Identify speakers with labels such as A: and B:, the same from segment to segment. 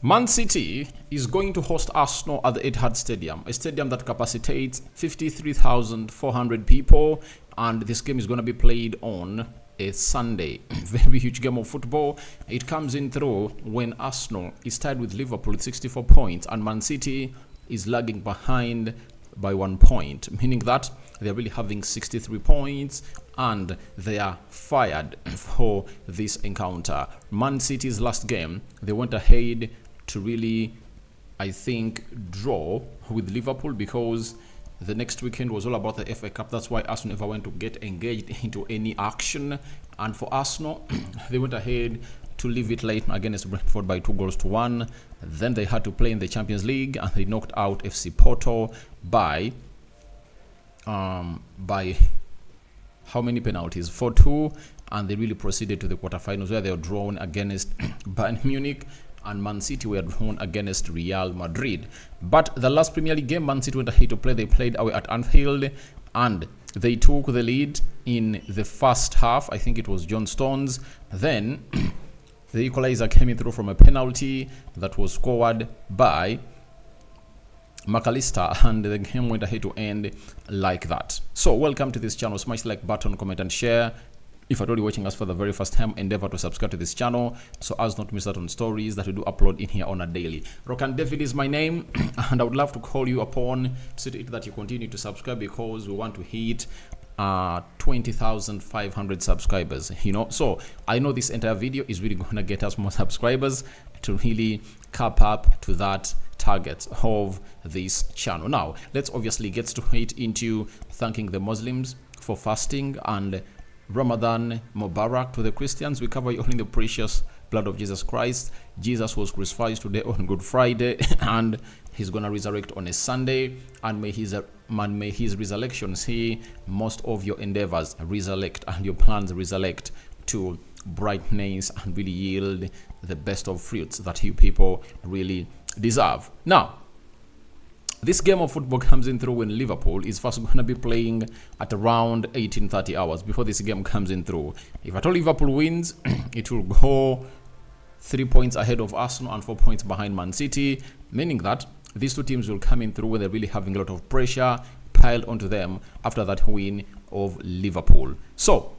A: Man City is going to host Arsenal at the Etihad Stadium, a stadium that capacitates 53,400 people, and this game is going to be played on a Sunday. Very huge game of football. It comes in through when Arsenal is tied with Liverpool with 64 points and Man City is lagging behind by 1 point, meaning that they're really having 63 points and they are fired for this encounter. Man City's last game, they went ahead to really, I think, draw with Liverpool because the next weekend was all about the FA Cup. That's why Arsenal never went to get engaged into any action. And for Arsenal, they went ahead to leave it late against Brentford by 2-1. Then they had to play in the Champions League and they knocked out FC Porto by how many penalties? 4-2. And they really proceeded to the quarterfinals where they were drawn against Bayern Munich, and Man City were drawn against Real Madrid. But the last Premier League game Man City went ahead to play, they played away at Anfield and they took the lead in the first half. I think it was John Stones. Then the equalizer came in through from a penalty that was scored by McAllister, and the game went ahead to end like that. So welcome to this channel. Smash the like button, comment and share. If you're already watching us for the very first time, endeavor to subscribe to this channel so as not to miss out on stories that we do upload in here on a daily. Rokani David is my name, and I would love to call you upon to see that you continue to subscribe because we want to hit 20,500 subscribers. So I know this entire video is really going to get us more subscribers to really cap up to that target of this channel. Now let's obviously get straight into thanking the Muslims for fasting and Ramadan Mubarak. To the Christians, we cover you all in the precious blood of Jesus Christ. Jesus was crucified today on Good Friday and he's gonna resurrect on a Sunday, and may his resurrection see most of your endeavors resurrect and your plans resurrect to brightness and really yield the best of fruits that you people really deserve. Now this game of football comes in through when Liverpool is first going to be playing at around 18:30 hours before this game comes in through. If at all Liverpool wins, it will go 3 points ahead of Arsenal and 4 points behind Man City, meaning that these two teams will come in through when they're really having a lot of pressure piled onto them after that win of Liverpool. So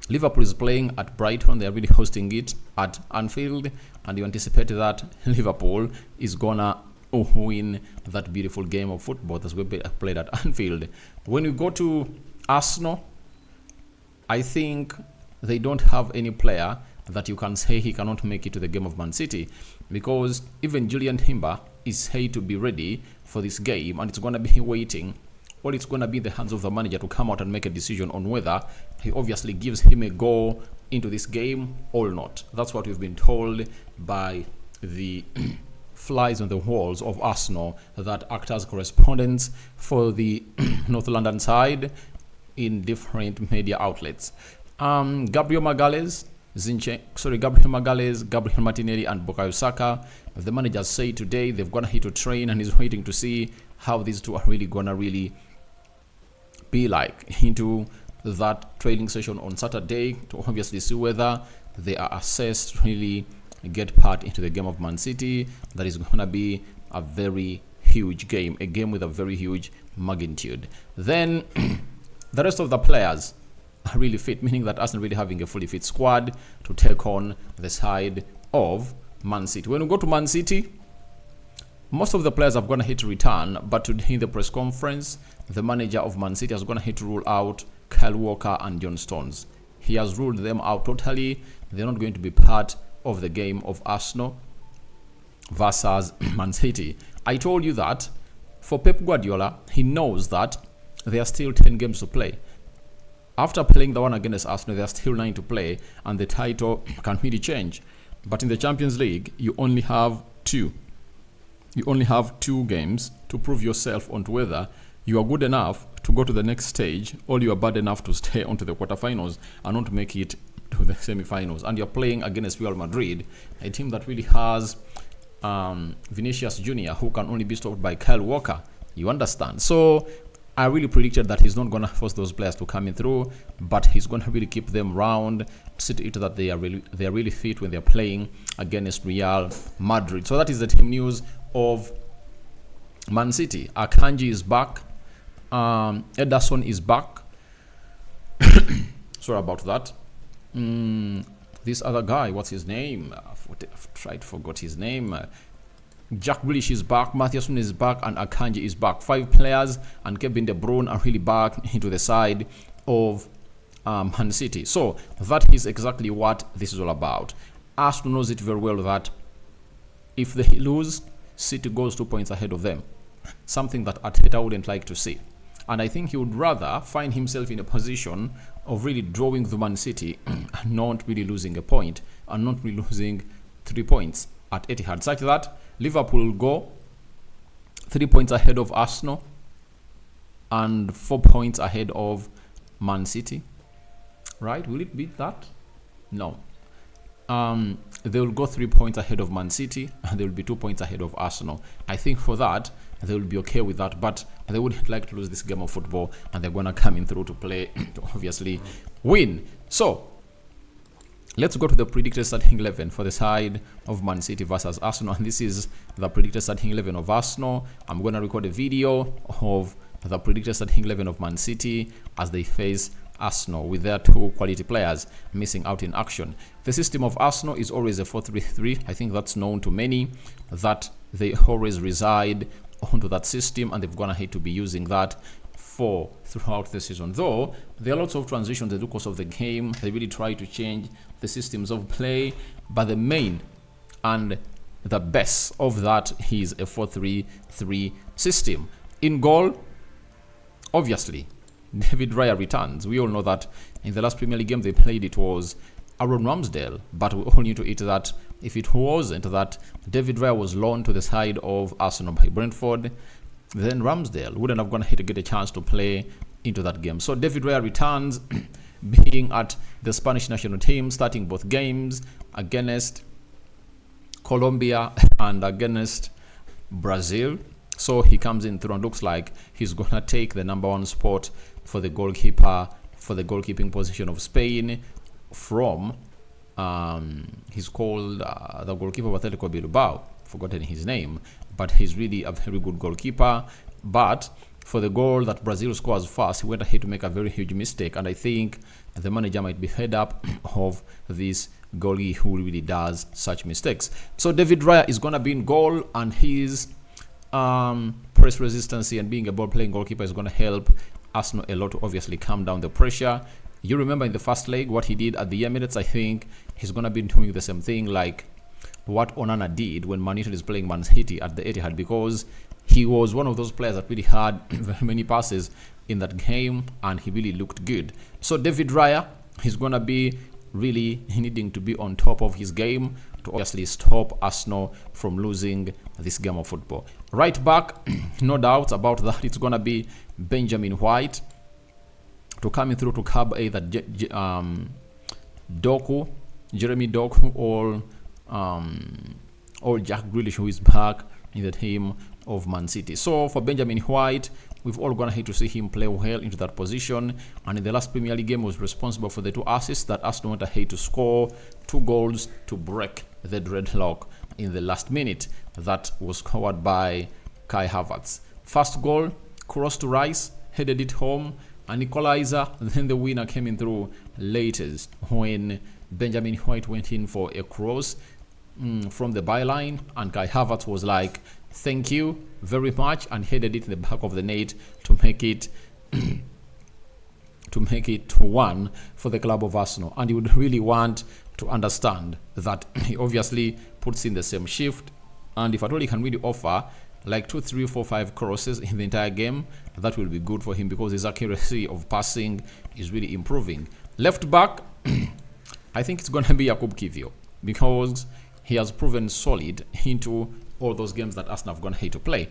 A: Liverpool is playing at Brighton. They're really hosting it at Anfield, and you anticipate that Liverpool is gonna win that beautiful game of football that's we played at Anfield. When we go to Arsenal, I think they don't have any player that you can say he cannot make it to the game of Man City, because even Julian Timber is said to be ready for this game, and it's going to be waiting. Well, it's going to be in the hands of the manager to come out and make a decision on whether he obviously gives him a go into this game or not. That's what we've been told by the flies on the walls of Arsenal that act as correspondents for the North London side in different media outlets. Gabriel Magalhaes, Gabriel Martinelli and Bukayo Saka, the managers say today they've gone here to train and is waiting to see how these two are really gonna be like into that training session on Saturday to obviously see whether they are assessed to really get part into the game of Man City. That is going to be a very huge game, a game with a very huge magnitude. Then the rest of the players are really fit, meaning that Arsenal really having a fully fit squad to take on the side of Man City. When we go to Man City, most of the players have gone ahead to return, but today in the press conference, the manager of Man City has gone ahead to rule out Kyle Walker and John Stones. He has ruled them out totally. They're not going to be part of the game of Arsenal versus Man City. I told you that for Pep Guardiola, he knows that there are still 10 games to play. After playing the one against Arsenal, there are still 9 to play, and the title can really change. But in the Champions League, you only have 2. You only have 2 games to prove yourself on whether you are good enough to go to the next stage or you are bad enough to stay onto the quarterfinals and not make it to the semi-finals. And you're playing against Real Madrid, a team that really has Vinicius Jr., who can only be stopped by Kyle Walker. You understand? So I really predicted that he's not going to force those players to come in through, but he's going to really keep them round, see to it that they are really fit when they're playing against Real Madrid. So that is the team news of Man City. Akanji is back. Ederson is back. Sorry about that. This other guy, what's his name? I've forgot his name. Jack Grealish is back, Matthiasson is back, and Akanji is back. 5 players, and Kevin De Bruyne are really back into the side of Man City. So that is exactly what this is all about. Arsenal knows it very well that if they lose, City goes 2 points ahead of them. Something that Arteta wouldn't like to see. And I think he would rather find himself in a position of really drawing the Man City and not really losing a point, and not really losing 3 points at Etihad. Such that Liverpool will go 3 points ahead of Arsenal and 4 points ahead of Man City. Right? Will it be that? No. They will go 3 points ahead of Man City, and they will be 2 points ahead of Arsenal. I think for that, they will be okay with that, but they wouldn't like to lose this game of football, and they're going to come in through to play to obviously win. So, let's go to the predicted starting 11 for the side of Man City versus Arsenal. And this is the predicted starting 11 of Arsenal. I'm going to record a video of the predicted starting 11 of Man City as they face Arsenal with their 2 quality players missing out in action. The system of Arsenal is always a 4-3-3. I think that's known to many, that they always reside onto that system, and they've gone ahead to be using that throughout the season. Though there are lots of transitions in the course of the game, they really try to change the systems of play, but the main and the best of that is a 4-3-3 system. In goal, obviously, David Raya returns. We all know that in the last Premier League game they played, it was Aaron Ramsdale, but we all knew to it that if it wasn't that David Raya was loaned to the side of Arsenal by Brentford, then Ramsdale wouldn't have gone ahead to get a chance to play into that game. So David Raya returns, being at the Spanish national team, starting both games against Colombia and against Brazil. So he comes in through and looks like he's going to take the number 1 spot for the goalkeeper, for the goalkeeping position of Spain from, he's called the goalkeeper of Atletico Bilbao, forgotten his name, but he's really a very good goalkeeper. But for the goal that Brazil scores first, he went ahead to make a very huge mistake, and I think the manager might be fed up of this goalie who really does such mistakes. So David Raya is going to be in goal, and his press resistance and being a ball-playing goalkeeper is going to help Arsenal a lot to obviously calm down the pressure. You remember in the first leg what he did at the Emirates. I think he's going to be doing the same thing like what Onana did when Man United is playing Man City at the Etihad, because he was one of those players that really had very many passes in that game, and he really looked good. So David Raya is going to be really needing to be on top of his game to obviously stop Arsenal from losing this game of football. Right back, no doubts about that, it's going to be Benjamin White to come in through to cover either Jeremy Doku or Jack Grealish, who is back in the team of Man City. So for Benjamin White, we've all gone ahead to see him play well into that position, and in the last Premier League game was responsible for the 2 assists that Arsenal went ahead to score 2 goals to break the dreadlock in the last minute that was scored by Kai Havertz. First goal, cross to Rice, headed it home, an equalizer, then the winner came in through latest when Benjamin White went in for a cross from the byline, and Kai Havertz was like, thank you very much, and headed it in the back of the net to make it 1 for the club of Arsenal. And you would really want to understand that he obviously puts in the same shift, and if at all he can really offer like 2, 3, 4, 5 crosses in the entire game, that will be good for him, because his accuracy of passing is really improving. Left back, I think it's going to be Jakub Kiwior, because he has proven solid into all those games that Arsenal have gone ahead to play.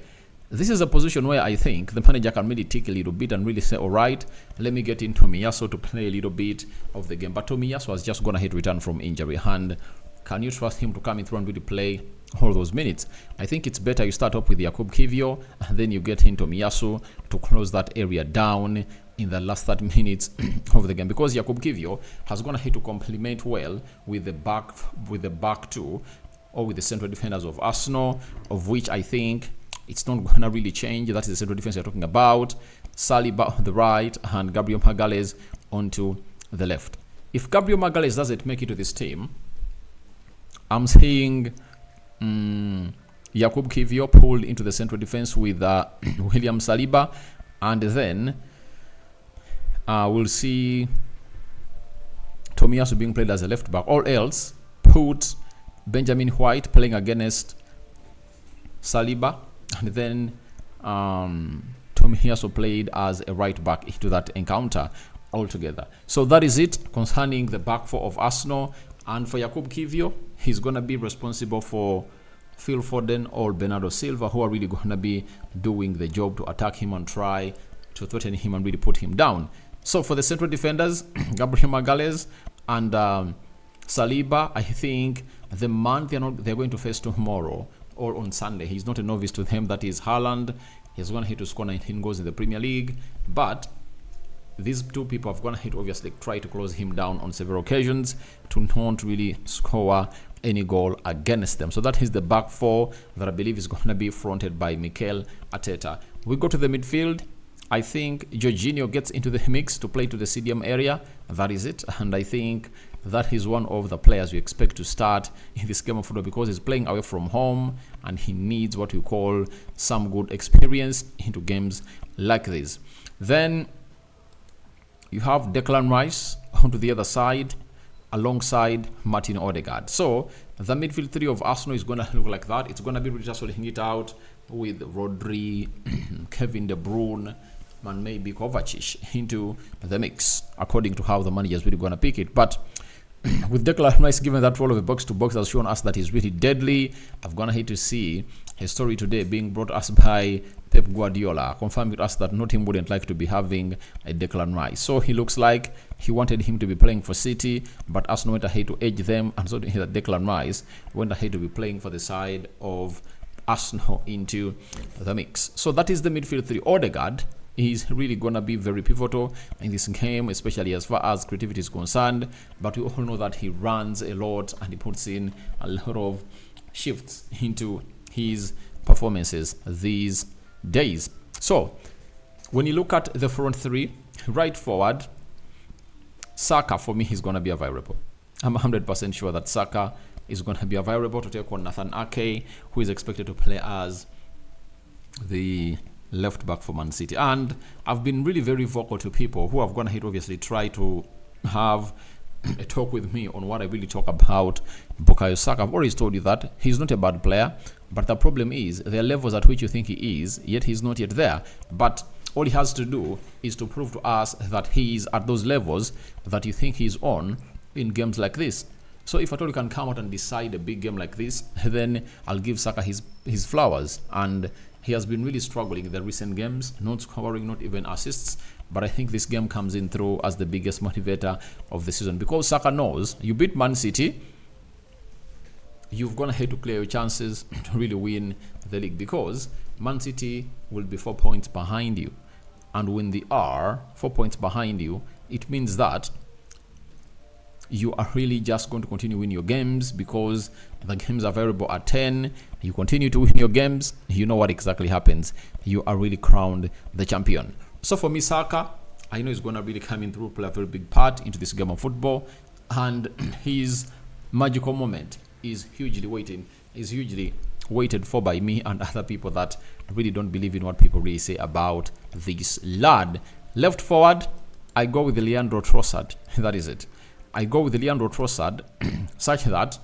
A: This is a position where I think the manager can really take a little bit and really say, all right, let me get in Tomiyasu to play a little bit of the game. But Tomiyasu has just gone ahead to return from injury, and can you trust him to come in through and really play all those minutes. I think it's better you start up with Jakub Kivio and then you get into Miyasu to close that area down in the last 30 minutes of the game, because Jakub Kivio has gone ahead to complement well with the back two, or with the central defenders of Arsenal, of which I think it's not going to really change. That is the central defense you're talking about. Saliba on the right and Gabriel Magalhaes onto the left. If Gabriel Magalhaes doesn't make it to this team, I'm seeing Jakub Kivio pulled into the central defense with William Saliba, and then we'll see Tomiyasu being played as a left back. Or else put Benjamin White playing against Saliba, and then Tomiyasu played as a right back into that encounter altogether. So that is it concerning the back four of Arsenal. And for Jakub Kivio, he's going to be responsible for Phil Foden or Bernardo Silva, who are really going to be doing the job to attack him and try to threaten him and really put him down. So for the central defenders, Gabriel Magalhaes and Saliba, I think the man they're going to face tomorrow or on Sunday, he's not a novice to them. That is Haaland. He's going to hit to score 19 goals in the Premier League, but these two people have gone ahead to obviously try to close him down on several occasions to not really score any goal against them. So that is the back four that I believe is going to be fronted by Mikel Arteta. We go to the midfield. I think Jorginho gets into the mix to play to the CDM area. That is it. And I think that is one of the players we expect to start in this game of football, because he's playing away from home and he needs what we call some good experience into games like this. Then you have Declan Rice onto the other side alongside Martin Odegaard. So the midfield three of Arsenal is going to look like that. It's going to be just holding it out with Rodri, Kevin De Bruyne, and maybe Kovacic into the mix, according to how the manager is really going to pick it. But with Declan Rice given that role of a box-to-box has shown us that he's really deadly. I've gone ahead to see a story today being brought us by Pep Guardiola, confirming to us that no team wouldn't like to be having a Declan Rice. So he looks like he wanted him to be playing for City, but Arsenal went ahead to edge them, and so that Declan Rice went ahead to be playing for the side of Arsenal into the mix. So that is the midfield three. Odegaard is really going to be very pivotal in this game, especially as far as creativity is concerned. But we all know that he runs a lot and he puts in a lot of shifts into his performances these days. So when you look at the front three, right forward, Saka for me is going to be available. I'm 100% sure that Saka is going to be available to take on Nathan Ake, who is expected to play as the left back for Man City. And I've been really very vocal to people who have gone ahead obviously try to have a talk with me on what I really talk about Bukayo Saka. I've always told you that he's not a bad player, but the problem is there are levels at which you think he is, yet he's not yet there. But all he has to do is to prove to us that he is at those levels that you think he's on in games like this. So if at all you can come out and decide a big game like this, then I'll give Saka his flowers. And he has been really struggling in the recent games, not scoring, not even assists. But I think this game comes in through as the biggest motivator of the season, because Saka knows you beat Man City, you've gone ahead to clear your chances to really win the league, because Man City will be 4 points behind you. And when they are 4 points behind you, it means that you are really just going to continue winning your games, because the games are variable at 10. You continue to win your games, you know what exactly happens. You are really crowned the champion. So for me, Saka, I know he's going to really come in through, play a very big part into this game of football. And his magical moment is hugely waited for by me and other people that really don't believe in what people really say about this lad. Left forward, I go with Leandro Trossard. That is it. I go with Leandro Trossard such that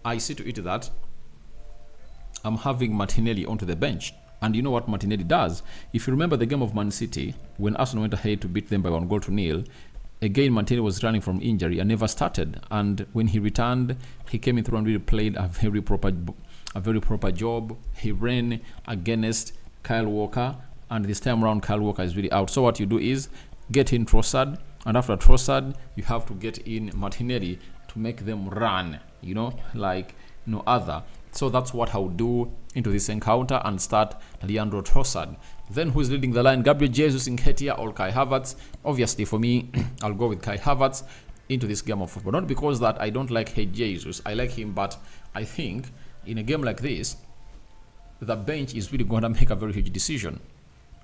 A: I see to it that I'm having Martinelli onto the bench. And you know what Martinelli does? If you remember the game of Man City, when Arsenal went ahead to beat them by 1-0, again Martinelli was running from injury and never started. And when he returned, he came in through and really played a very proper job. He ran against Kyle Walker, and this time around Kyle Walker is really out. So what you do is get in Trossard, and after Trossard, you have to get in Martinelli to make them run, like no other. So that's what I'll do into this encounter and start Leandro Trossard. Then who is leading the line? Gabriel Jesus, Nketiah, or Kai Havertz? Obviously for me, I'll go with Kai Havertz into this game of football. Not because that I don't like Jesus. I like him, but I think in a game like this, the bench is really going to make a very huge decision.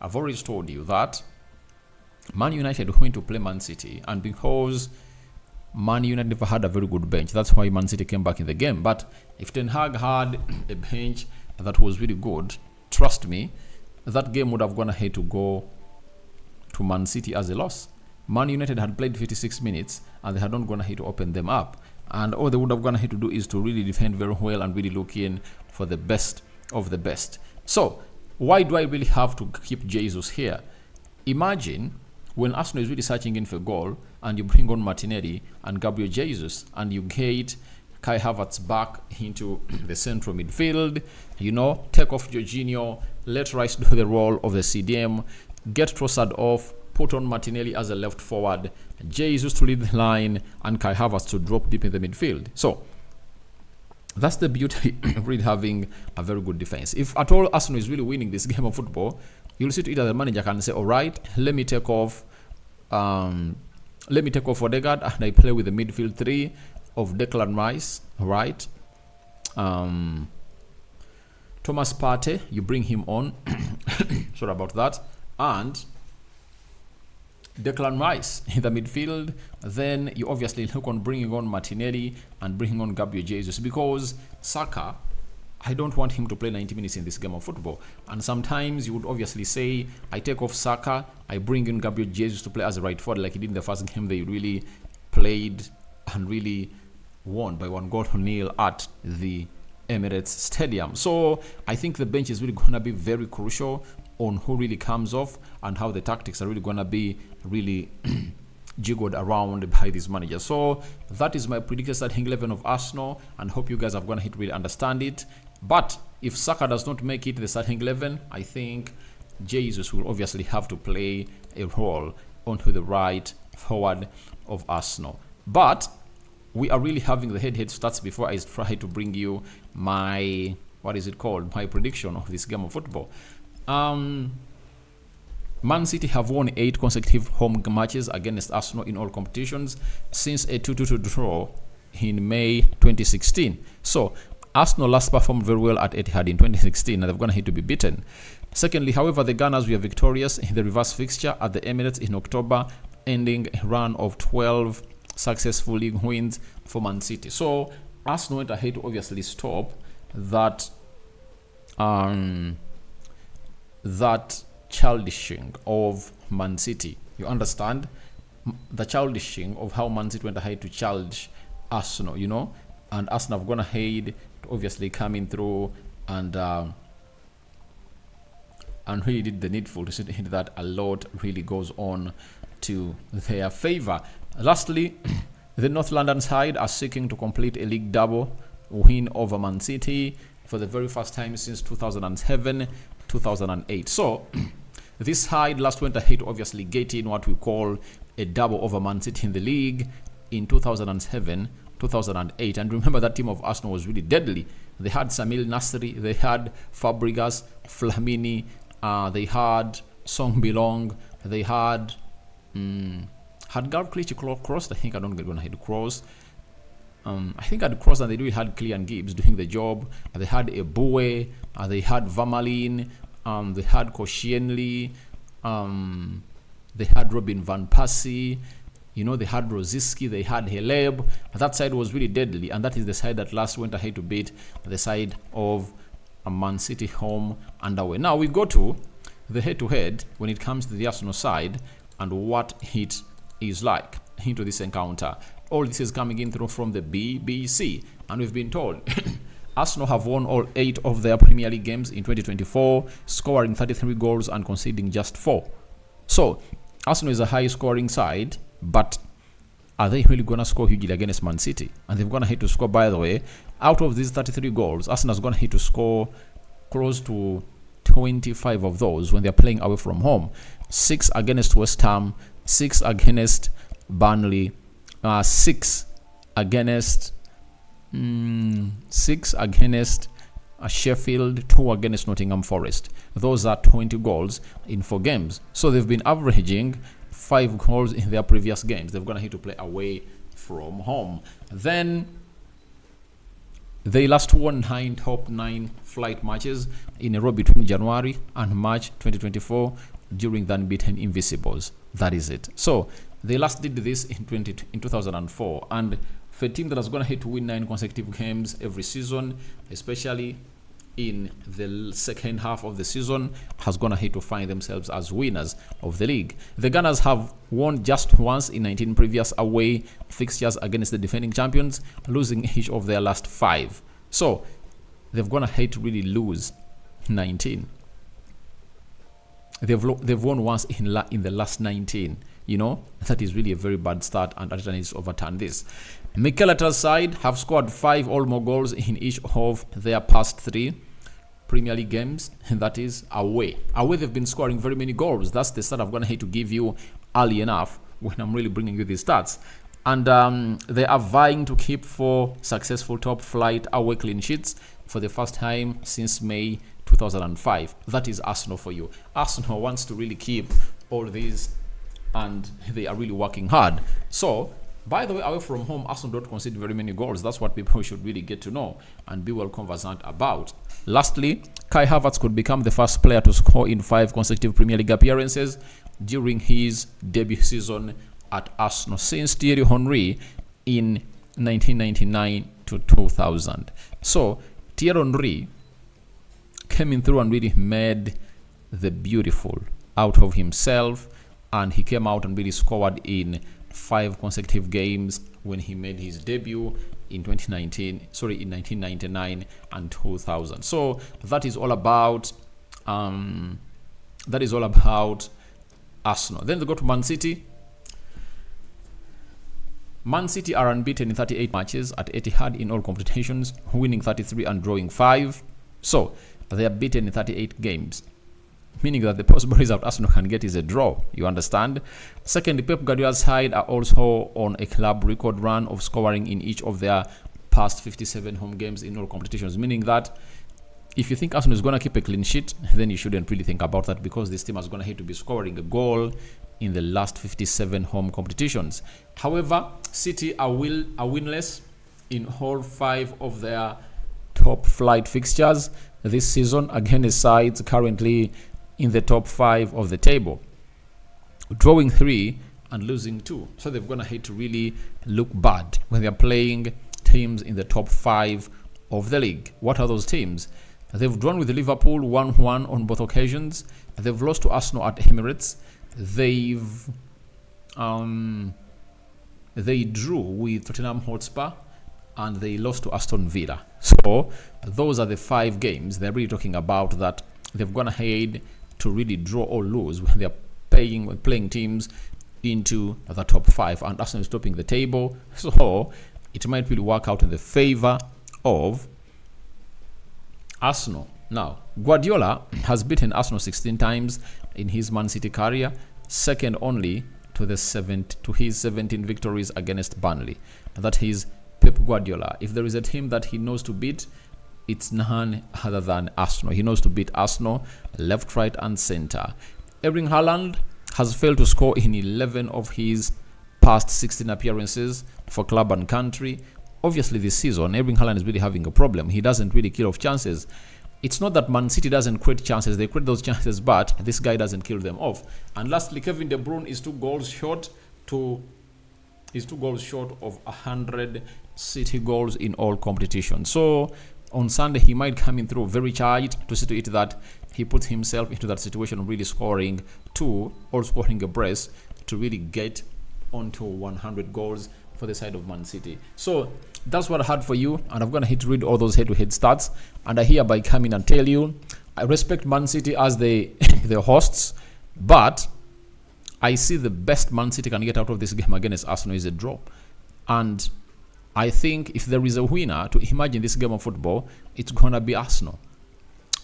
A: I've already told you that Man United are going to play Man City, and because Man United never had a very good bench, that's why Man City came back in the game. But if Ten Hag had a bench that was really good, trust me, that game would have gone ahead to go to Man City as a loss. Man United had played 56 minutes and they had not gone ahead to open them up. And all they would have gone ahead to do is to really defend very well and really look in for the best of the best. So, why do I really have to keep Jesus here? Imagine when Arsenal is really searching in for goal and you bring on Martinelli and Gabriel Jesus and you get Kai Havertz back into the central midfield, take off Jorginho, let Rice do the role of the CDM, get Trossard off, put on Martinelli as a left forward, Jesus to lead the line, and Kai Havertz to drop deep in the midfield. So, that's the beauty of really having a very good defense. If at all Arsenal is really winning this game of football, you'll see to either the manager can say, all right, let me take off Odegaard and I play with the midfield three of Declan Rice, right? Thomas Partey, you bring him on. Sorry about that. And Declan Rice in the midfield. Then you obviously look on bringing on Martinelli and bringing on Gabriel Jesus, because Saka, I don't want him to play 90 minutes in this game of football. And sometimes you would obviously say, I take off Saka, I bring in Gabriel Jesus to play as a right forward like he did in the first game. They really played and really won by 1-0 at the Emirates Stadium. So I think the bench is really going to be very crucial on who really comes off and how the tactics are really going to be really jiggled around by this manager. So that is my predicted starting 11 of Arsenal, and hope you guys are going to really understand it. But if Saka does not make it the starting 11, I think Jesus will obviously have to play a role onto the right forward of Arsenal. But we are really having the head-to-head stats before I try to bring you my, my prediction of this game of football. Man City have won 8 consecutive home matches against Arsenal in all competitions since a 2-2 draw in May 2016. So, Arsenal last performed very well at Etihad in 2016 and they've gone ahead to be beaten. Secondly, however, the Gunners were victorious in the reverse fixture at the Emirates in October, ending a run of 12 successful league wins for Man City. So, Arsenal went ahead to obviously stop that childishing of Man City. You understand? The childishing of how Man City went ahead to challenge Arsenal, and Arsenal have gone ahead to obviously coming through and really did the needful to see that a lot really goes on to their favor. Lastly, the North London side are seeking to complete a league double win over Man City for the very first time since 2007-2008. So, this side last went ahead to obviously get in what we call a double over Man City in the league in 2007-2008. And remember, that team of Arsenal was really deadly. They had Samil Nasri, they had Fabregas, Flamini, they had Song Bilong, they had Gareth Clichy crossed. I think I don't get going ahead to cross. I think at cross, and they really had Clean Gibbs doing the job. They had Eboué, they had Vermaelen, they had Koscielny, they had Robin Van Persie, they had Rosicky, they had Heleb. That side was really deadly, and that is the side that last went ahead to beat the side of Man City home and away. Now we go to the head-to-head when it comes to the Arsenal side and what it is like into this encounter. All this is coming in through from the BBC, and we've been told Arsenal have won all 8 of their Premier League games in 2024, scoring 33 goals and conceding just 4. So, Arsenal is a high-scoring side, but are they really going to score hugely against Man City? And they've gone ahead to score, by the way, out of these 33 goals, Arsenal's gone ahead to score close to 25 of those when they're playing away from home. 6 against West Ham, 6 against Burnley, 6 against Sheffield, 2 against Nottingham Forest. Those are 20 goals in 4 games. So they've been averaging 5 goals in their previous games. They're going to have to play away from home. Then they last won 9 top 9 flight matches in a row between January and March 2024 during the unbeaten Invincibles. That is it. So they last did this in 2004, and for a team that is going to have to win 9 consecutive games every season, especially in the second half of the season, has going to have to find themselves as winners of the league. The Gunners have won just once in 19 previous away fixtures against the defending champions, losing each of their last 5. So they've going to have to really lose 19. They've won once in the last 19. You know, that is really a very bad start, and Arteta needs to overturn this. Mikel Arteta's side have scored 5 or more goals in each of their past 3 Premier League games, and that is away. Away, they've been scoring very many goals. That's the stat I'm going to have to give you early enough when I'm really bringing you these stats. And they are vying to keep 4 successful top flight away clean sheets for the first time since May 2005. That is Arsenal for you. Arsenal wants to really keep all these, and they are really working hard. So, by the way, away from home, Arsenal don't concede very many goals. That's what people should really get to know and be well conversant about. Lastly, Kai Havertz could become the first player to score in 5 consecutive Premier League appearances during his debut season at Arsenal since Thierry Henry in 1999 to 2000. So, Thierry Henry came in through and really made the beautiful out of himself, and he came out and really scored in 5 consecutive games when he made his debut in 1999 and 2000. So that is all about Arsenal. Then they go to Man City. Man City are unbeaten in 38 matches at Etihad in all competitions, winning 33 and drawing 5. So they are beaten in 38 games, meaning that the possible result Arsenal can get is a draw. You understand? Second, Pep Guardiola's side are also on a club record run of scoring in each of their past 57 home games in all competitions, meaning that if you think Arsenal is going to keep a clean sheet, then you shouldn't really think about that, because this team is going to have to be scoring a goal in the last 57 home competitions. However, City are winless in all 5 of their top flight fixtures this season against sides currently in the top 5 of the table, drawing 3 and losing 2. So they're going to have to really look bad when they're playing teams in the top 5 of the league. What are those teams? They've drawn with Liverpool 1-1 on both occasions. They've lost to Arsenal at Emirates. They drew with Tottenham Hotspur, and they lost to Aston Villa. So those are the 5 games they're really talking about that they've gone ahead to really draw or lose when they're playing teams into the top 5, and Arsenal is topping the table. So it might really work out in the favor of Arsenal. Now, Guardiola has beaten Arsenal 16 times in his Man City career, second only to his 17 victories against Burnley. That is Pep Guardiola. If there is a team that he knows to beat, it's none other than Arsenal. He knows to beat Arsenal left, right, and center. Erling Haaland has failed to score in 11 of his past 16 appearances for club and country. Obviously, this season, Erling Haaland is really having a problem. He doesn't really kill off chances. It's not that Man City doesn't create chances. They create those chances, but this guy doesn't kill them off. And lastly, Kevin De Bruyne is 2 goals short of 100 City goals in all competitions. So on Sunday, he might come in through very charged to see to it that he puts himself into that situation of really scoring 2 or scoring a brace to really get onto 100 goals for the side of Man City. So that's what I had for you, and I'm going to hit read all those head-to-head stats, and I hereby come in and tell you I respect Man City as the hosts, but I see the best Man City can get out of this game against Arsenal is a draw. And I think if there is a winner to imagine this game of football, it's going to be Arsenal.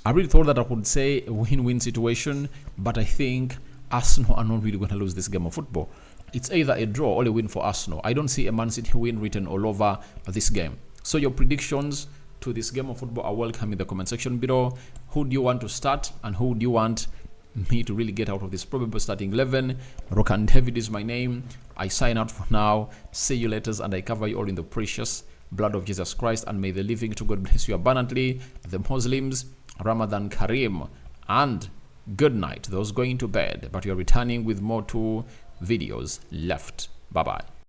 A: I really thought that I would say a win-win situation, but I think Arsenal are not really going to lose this game of football. It's either a draw or a win for Arsenal. I don't see a Man City win written all over this game. So your predictions to this game of football are welcome in the comment section below. Who do you want to start and who do you want me to really get out of this probable starting 11? Rokani David is my name. I sign out for now. See you later, and I cover you all in the precious blood of Jesus Christ, and may the living to God bless you abundantly. The Muslims, Ramadan Kareem, and good night those going to bed, but you're returning with more 2 videos left. Bye bye.